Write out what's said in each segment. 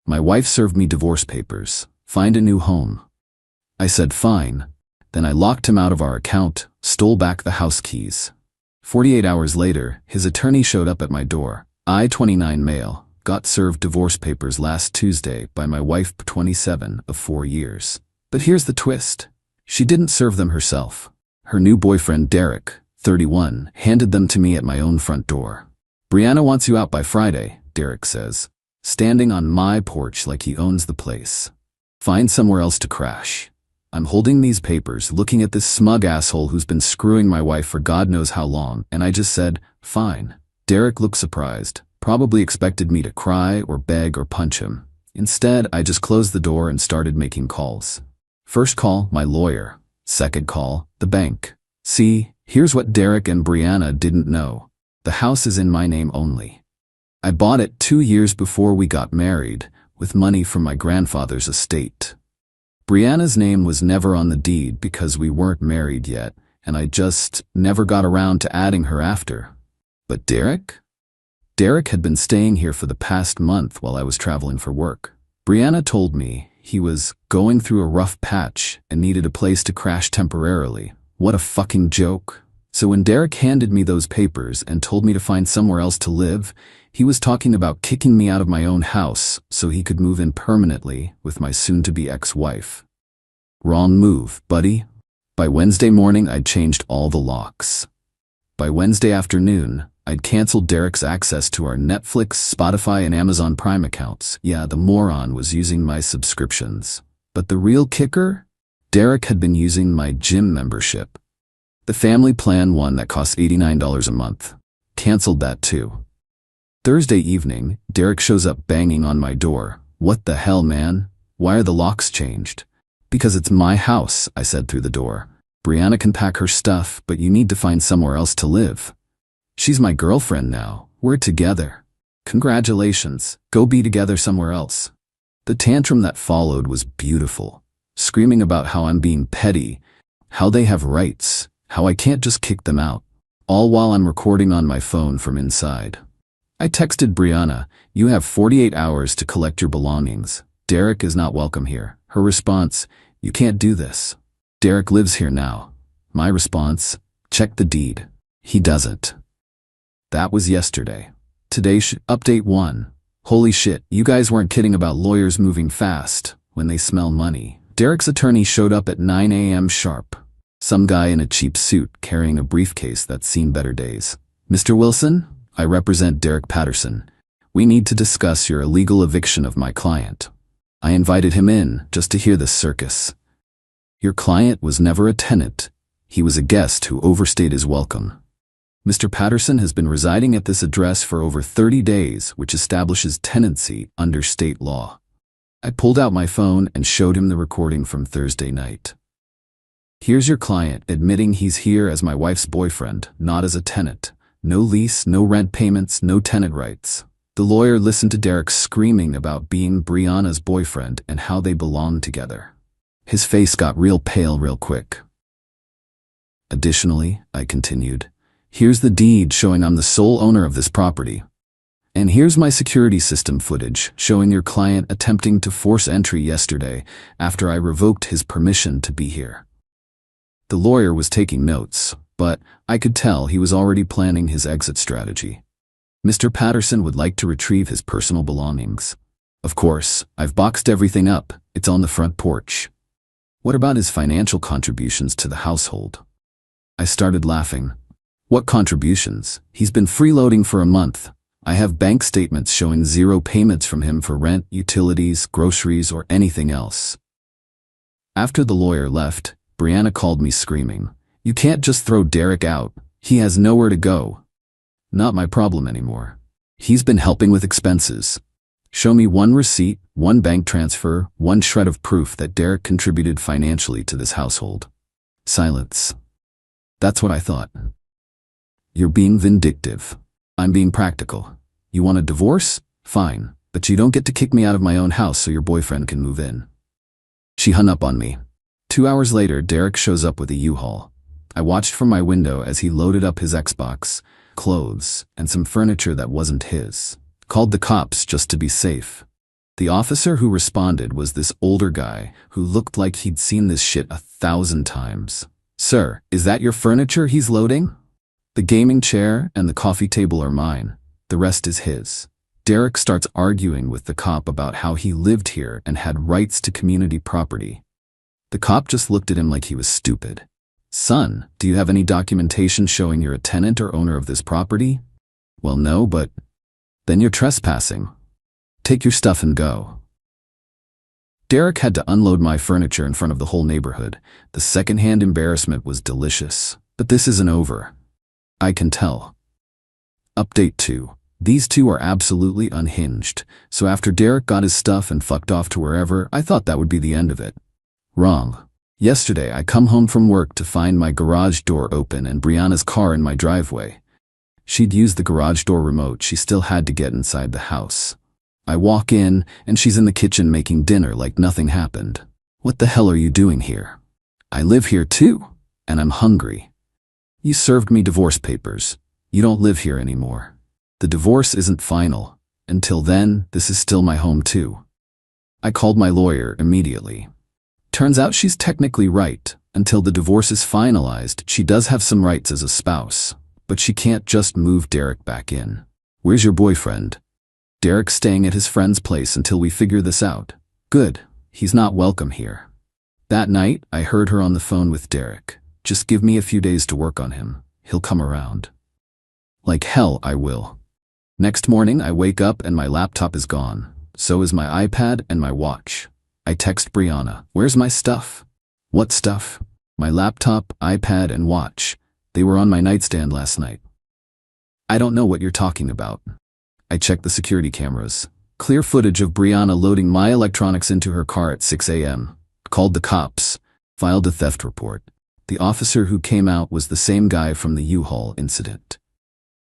My wife served me divorce papers. Find a new home. I said fine. Then I locked him out of our account, stole back the house keys. 48 hours later, his attorney showed up at my door. I-29 male, got served divorce papers last Tuesday by my wife 27 of 4 years. But here's the twist. She didn't serve them herself. Her new boyfriend Derek, 31, handed them to me at my own front door. Brianna wants you out by Friday, Derek says, standing on my porch like he owns the place. Find somewhere else to crash. I'm holding these papers, looking at this smug asshole who's been screwing my wife for God knows how long, and I just said, fine. Derek looked surprised, probably expected me to cry or beg or punch him. Instead, I just closed the door and started making calls. First call, my lawyer. Second call, the bank. See, here's what Derek and Brianna didn't know. The house is in my name only. I bought it 2 years before we got married, with money from my grandfather's estate. Brianna's name was never on the deed because we weren't married yet, and I just never got around to adding her after. But Derek? Derek had been staying here for the past month while I was traveling for work. Brianna told me he was going through a rough patch and needed a place to crash temporarily. What a fucking joke. So when Derek handed me those papers and told me to find somewhere else to live, he was talking about kicking me out of my own house so he could move in permanently with my soon-to-be ex-wife. Wrong move, buddy. By Wednesday morning, I'd changed all the locks. By Wednesday afternoon, I'd canceled Derek's access to our Netflix, Spotify, and Amazon Prime accounts. Yeah, the moron was using my subscriptions. But the real kicker? Derek had been using my gym membership. The family plan one that costs $89 a month. Canceled that too. Thursday evening, Derek shows up banging on my door. What the hell, man? Why are the locks changed? Because it's my house, I said through the door. Brianna can pack her stuff, but you need to find somewhere else to live. She's my girlfriend now. We're together. Congratulations. Go be together somewhere else. The tantrum that followed was beautiful. Screaming about how I'm being petty, how they have rights, how I can't just kick them out. All while I'm recording on my phone from inside. I texted Brianna, you have 48 hours to collect your belongings. Derek is not welcome here. Her response, you can't do this. Derek lives here now. My response, check the deed. He doesn't. That was yesterday. Today, update 1. Holy shit, you guys weren't kidding about lawyers moving fast when they smell money. Derek's attorney showed up at 9 a.m. sharp. Some guy in a cheap suit carrying a briefcase that's seen better days. Mr. Wilson? I represent Derek Patterson. We need to discuss your illegal eviction of my client. I invited him in just to hear this circus. Your client was never a tenant. He was a guest who overstayed his welcome. Mr. Patterson has been residing at this address for over 30 days, which establishes tenancy under state law. I pulled out my phone and showed him the recording from Thursday night. Here's your client admitting he's here as my wife's boyfriend, not as a tenant. No lease, no rent payments, no tenant rights. The lawyer listened to Derek screaming about being Brianna's boyfriend and how they belonged together. His face got real pale real quick. Additionally, I continued, here's the deed showing I'm the sole owner of this property. And here's my security system footage showing your client attempting to force entry yesterday after I revoked his permission to be here. The lawyer was taking notes, but I could tell he was already planning his exit strategy. Mr. Patterson would like to retrieve his personal belongings. Of course, I've boxed everything up. It's on the front porch. What about his financial contributions to the household? I started laughing. What contributions? He's been freeloading for a month. I have bank statements showing 0 payments from him for rent, utilities, groceries, or anything else. After the lawyer left, Brianna called me screaming, you can't just throw Derek out. He has nowhere to go. Not my problem anymore. He's been helping with expenses. Show me one receipt, one bank transfer, one shred of proof that Derek contributed financially to this household. Silence. That's what I thought. You're being vindictive. I'm being practical. You want a divorce? Fine, but you don't get to kick me out of my own house so your boyfriend can move in. She hung up on me. 2 hours later, Derek shows up with a U-Haul. I watched from my window as he loaded up his Xbox, clothes, and some furniture that wasn't his. Called the cops just to be safe. The officer who responded was this older guy who looked like he'd seen this shit 1,000 times. "Sir, is that your furniture he's loading? The gaming chair and the coffee table are mine. The rest is his." Derek starts arguing with the cop about how he lived here and had rights to community property. The cop just looked at him like he was stupid. "Son, do you have any documentation showing you're a tenant or owner of this property?" "Well, no, but..." "Then you're trespassing. Take your stuff and go." Derek had to unload my furniture in front of the whole neighborhood. The secondhand embarrassment was delicious. But this isn't over. I can tell. Update 2. These two are absolutely unhinged, so after Derek got his stuff and fucked off to wherever, I thought that would be the end of it. Wrong. Yesterday, I come home from work to find my garage door open and Brianna's car in my driveway. She'd used the garage door remote, she still had to get inside the house. I walk in, and she's in the kitchen making dinner like nothing happened. "What the hell are you doing here?" "I live here too, and I'm hungry." "You served me divorce papers. You don't live here anymore." "The divorce isn't final. Until then, this is still my home too." I called my lawyer immediately. Turns out she's technically right. Until the divorce is finalized, she does have some rights as a spouse, but she can't just move Derek back in. "Where's your boyfriend?" "Derek's staying at his friend's place until we figure this out." "Good. He's not welcome here." That night, I heard her on the phone with Derek. "Just give me a few days to work on him. He'll come around." Like hell, I will. Next morning, I wake up and my laptop is gone. So is my iPad and my watch. I text Brianna, "Where's my stuff?" "What stuff?" "My laptop, iPad, and watch. They were on my nightstand last night." "I don't know what you're talking about." I checked the security cameras. Clear footage of Brianna loading my electronics into her car at 6 a.m. Called the cops. Filed a theft report. The officer who came out was the same guy from the U-Haul incident.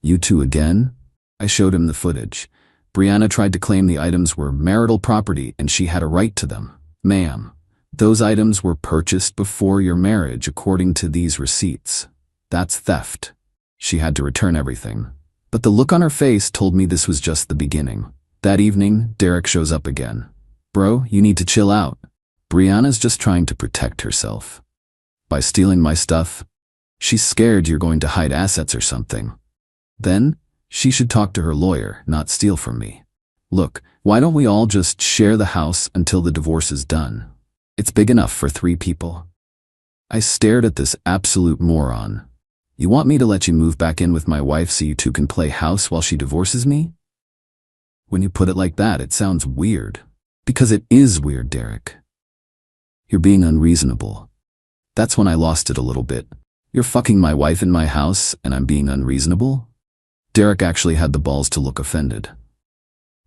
"You two again?" I showed him the footage. Brianna tried to claim the items were marital property and she had a right to them. "Ma'am, those items were purchased before your marriage according to these receipts. That's theft." She had to return everything. But the look on her face told me this was just the beginning. That evening, Derek shows up again. "Bro, you need to chill out. Brianna's just trying to protect herself." "By stealing my stuff?" "She's scared you're going to hide assets or something." "Then, she should talk to her lawyer, not steal from me." "Look, why don't we all just share the house until the divorce is done? It's big enough for 3 people. I stared at this absolute moron. "You want me to let you move back in with my wife so you two can play house while she divorces me?" When you put it like that, it sounds weird. Because it is weird, Derek. You're being unreasonable. That's when I lost it a little bit. You're fucking my wife in my house and I'm being unreasonable? Derek actually had the balls to look offended.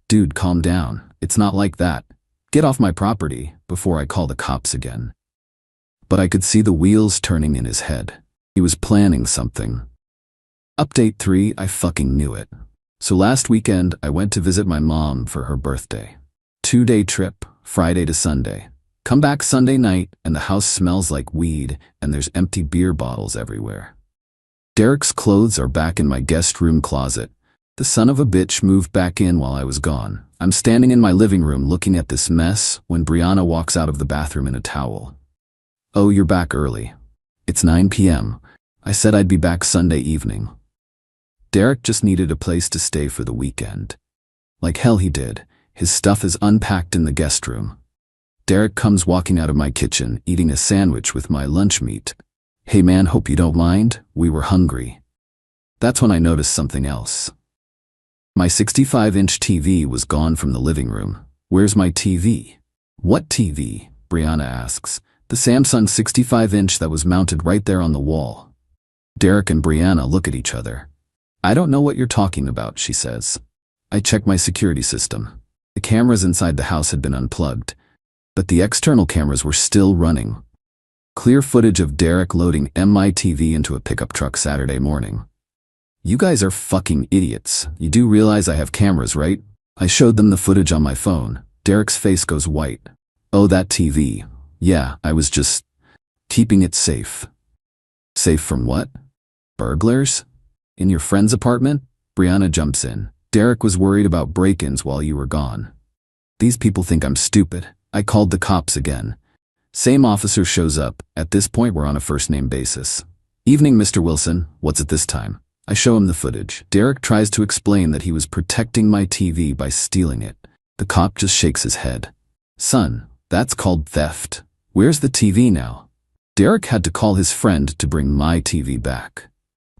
"Dude, calm down. It's not like that. Get off my property before I call the cops again." But I could see the wheels turning in his head. He was planning something. Update 3, I fucking knew it. So last weekend, I went to visit my mom for her birthday. 2-day trip, Friday to Sunday. Come back Sunday night, and the house smells like weed, and there's empty beer bottles everywhere. Derek's clothes are back in my guest room closet. The son of a bitch moved back in while I was gone. I'm standing in my living room looking at this mess when Brianna walks out of the bathroom in a towel. "Oh, you're back early." "It's 9 p.m. I said I'd be back Sunday evening." Derek just needed a place to stay for the weekend. Like hell he did. His stuff is unpacked in the guest room. Derek comes walking out of my kitchen, eating a sandwich with my lunch meat. "Hey man, hope you don't mind. We were hungry." That's when I noticed something else. My 65-inch TV was gone from the living room. "Where's my TV?" "What TV?" Brianna asks. "The Samsung 65-inch that was mounted right there on the wall." Derek and Brianna look at each other. "I don't know what you're talking about," she says. I check my security system. The cameras inside the house had been unplugged, but the external cameras were still running. Clear footage of Derek loading my TV into a pickup truck Saturday morning. "You guys are fucking idiots. You do realize I have cameras, right?" I showed them the footage on my phone. Derek's face goes white. "Oh, that TV. Yeah, I was just keeping it safe." "Safe from what? Burglars? In your friend's apartment?" Brianna jumps in. "Derek was worried about break-ins while you were gone." These people think I'm stupid. I called the cops again. Same officer shows up. At this point, we're on a first-name basis. Evening, Mr. Wilson. What's it this time? I show him the footage. Derek tries to explain that he was protecting my TV by stealing it. The cop just shakes his head. Son, that's called theft. Where's the TV now? Derek had to call his friend to bring my TV back.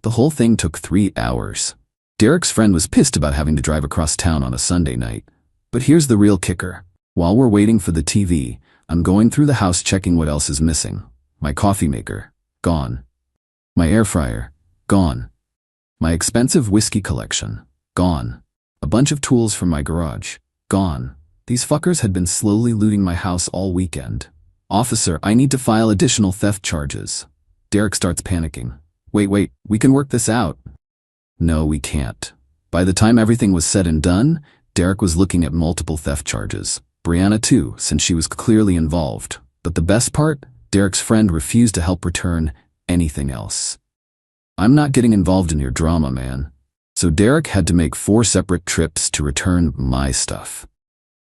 The whole thing took 3 hours. Derek's friend was pissed about having to drive across town on a Sunday night. But here's the real kicker. While we're waiting for the TV, I'm going through the house checking what else is missing. My coffee maker, gone. My air fryer, gone. My expensive whiskey collection, gone. A bunch of tools from my garage, gone. These fuckers had been slowly looting my house all weekend. Officer, I need to file additional theft charges. Derek starts panicking. Wait, we can work this out. No, we can't. By the time everything was said and done, Derek was looking at multiple theft charges. Brianna too, since she was clearly involved. But the best part, Derek's friend refused to help return anything else. I'm not getting involved in your drama, man. So Derek had to make 4 separate trips to return my stuff.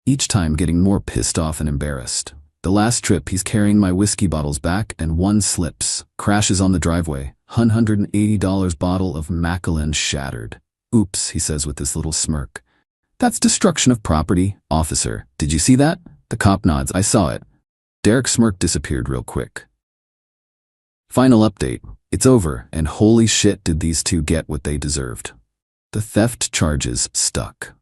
Each time getting more pissed off and embarrassed. The last trip, he's carrying my whiskey bottles back and one slips, crashes on the driveway. $180 bottle of Macallan shattered. Oops, he says with this little smirk. That's destruction of property. Officer, did you see that? The cop nods. I saw it. Derek's smirk disappeared real quick. Final update. It's over, and holy shit did these two get what they deserved. The theft charges stuck.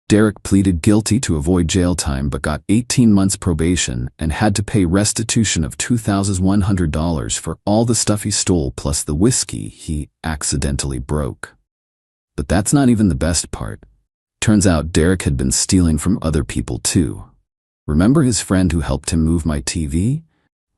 Derek pleaded guilty to avoid jail time but got 18 months probation and had to pay restitution of $2,100 for all the stuff he stole plus the whiskey he accidentally broke. But that's not even the best part. Turns out Derek had been stealing from other people too. Remember his friend who helped him move my TV?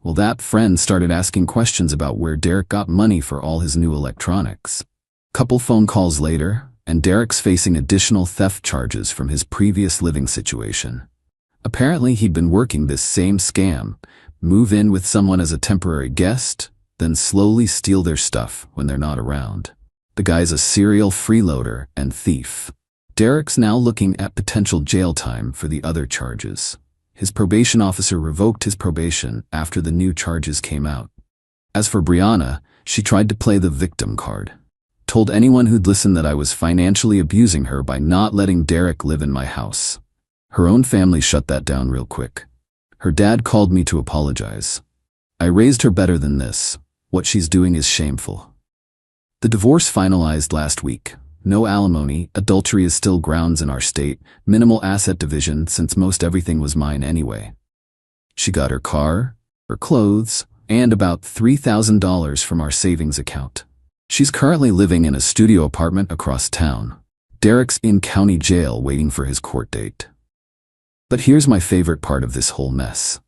Well, that friend started asking questions about where Derek got money for all his new electronics. Couple phone calls later, and Derek's facing additional theft charges from his previous living situation. Apparently he'd been working this same scam, move in with someone as a temporary guest, then slowly steal their stuff when they're not around. The guy's a serial freeloader and thief. Derek's now looking at potential jail time for the other charges. His probation officer revoked his probation after the new charges came out. As for Brianna, she tried to play the victim card. Told anyone who'd listen that I was financially abusing her by not letting Derek live in my house. Her own family shut that down real quick. Her dad called me to apologize. I raised her better than this. What she's doing is shameful. The divorce finalized last week. No alimony, adultery is still grounds in our state, minimal asset division since most everything was mine anyway. She got her car, her clothes, and about $3,000 from our savings account. She's currently living in a studio apartment across town. Derek's in county jail waiting for his court date. But here's my favorite part of this whole mess.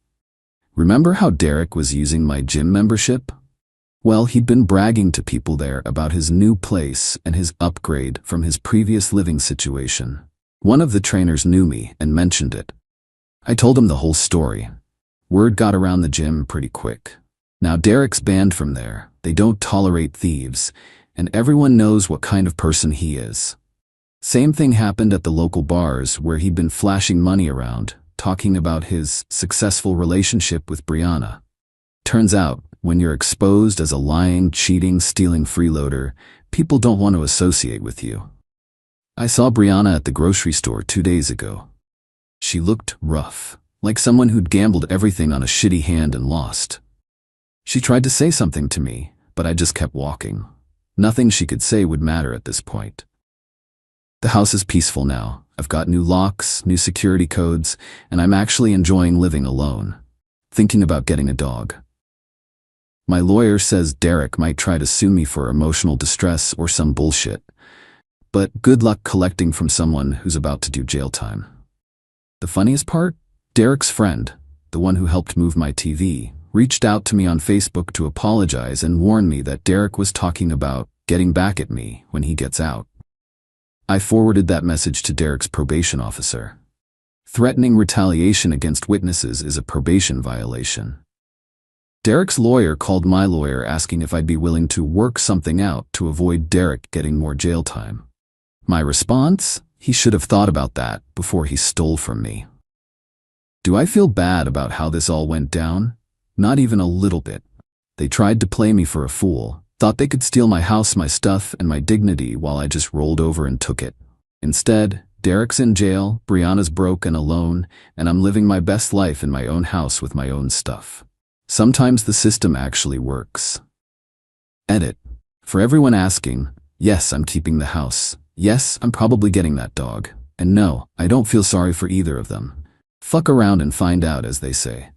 Remember how Derek was using my gym membership? Well, he'd been bragging to people there about his new place and his upgrade from his previous living situation. One of the trainers knew me and mentioned it. I told him the whole story. Word got around the gym pretty quick. Now Derek's banned from there. They don't tolerate thieves, and everyone knows what kind of person he is. Same thing happened at the local bars where he'd been flashing money around, talking about his successful relationship with Brianna. Turns out, when you're exposed as a lying, cheating, stealing freeloader, people don't want to associate with you. I saw Brianna at the grocery store 2 days ago. She looked rough, like someone who'd gambled everything on a shitty hand and lost. She tried to say something to me, but I just kept walking. Nothing she could say would matter at this point. The house is peaceful now. I've got new locks, new security codes, and I'm actually enjoying living alone. Thinking about getting a dog. My lawyer says Derek might try to sue me for emotional distress or some bullshit. But good luck collecting from someone who's about to do jail time. The funniest part? Derek's friend, the one who helped move my TV, reached out to me on Facebook to apologize and warn me that Derek was talking about getting back at me when he gets out. I forwarded that message to Derek's probation officer. Threatening retaliation against witnesses is a probation violation. Derek's lawyer called my lawyer asking if I'd be willing to work something out to avoid Derek getting more jail time. My response? He should have thought about that before he stole from me. Do I feel bad about how this all went down? Not even a little bit. They tried to play me for a fool, thought they could steal my house, my stuff, and my dignity while I just rolled over and took it. Instead, Derek's in jail, Brianna's broke and alone, and I'm living my best life in my own house with my own stuff. Sometimes the system actually works. Edit. For everyone asking, yes, I'm keeping the house. Yes, I'm probably getting that dog. And no, I don't feel sorry for either of them. Fuck around and find out, as they say.